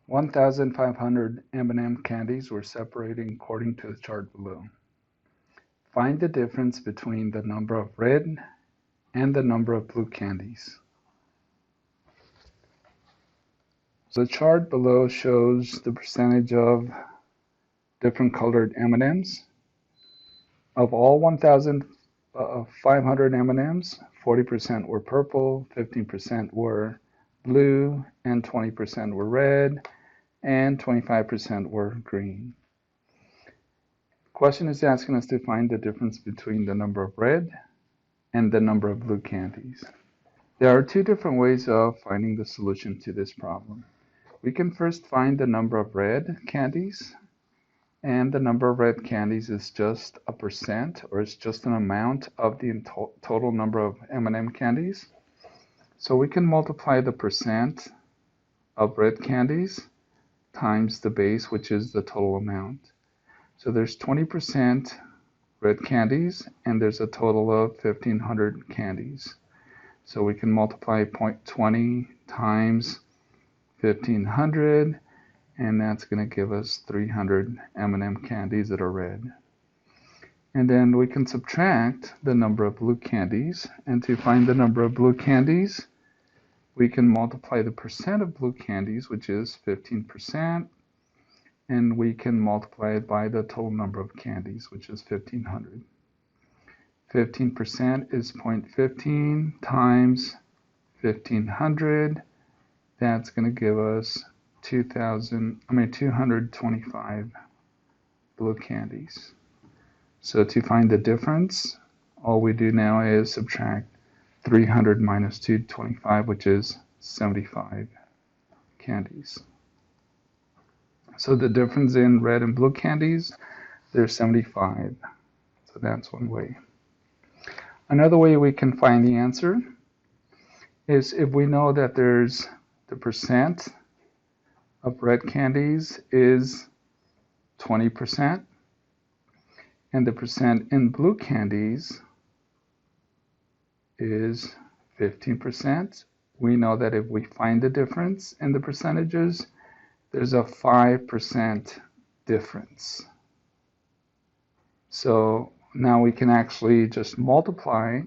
1,500 M&M candies were separating according to the chart below. Find the difference between the number of red and the number of blue candies. So the chart below shows the percentage of different colored M&Ms. Of all 1,500 M&Ms, 40% were purple, 15% were blue, and 20% were red, and 25% were green. The question is asking us to find the difference between the number of red and the number of blue candies. There are two different ways of finding the solution to this problem. We can first find the number of red candies, and the number of red candies is just a percent, or it's just an amount of the total number of M&M candies. So we can multiply the percent of red candies times the base, which is the total amount. So there's 20% red candies, and there's a total of 1,500 candies. So we can multiply 0.20 times 1,500, and that's going to give us 300 M&M candies that are red. And then we can subtract the number of blue candies, and to find the number of blue candies, we can multiply the percent of blue candies, which is 15%, and we can multiply it by the total number of candies, which is 1,500. 15% is 0.15 times 1,500. That's going to give us 225 blue candies. So to find the difference, all we do now is subtract 300 minus 225, which is 75 candies. So the difference in red and blue candies, there's 75. So that's one way. Another way we can find the answer is if we know that there's the percent of red candies is 20%, and the percent in blue candies is 15%. We know that if we find the difference in the percentages, there's a 5% difference. So now we can actually just multiply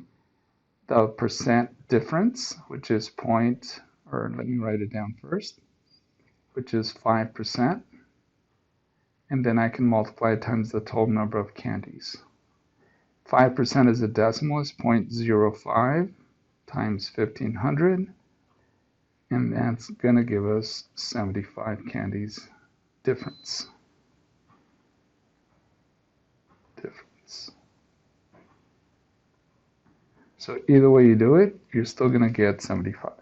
the percent difference, which is let me write it down first, which is 5%. And then I can multiply it times the total number of candies. 5% is a decimal, is 0.05 times 1,500. And that's going to give us 75 candies difference. So either way you do it, you're still going to get 75.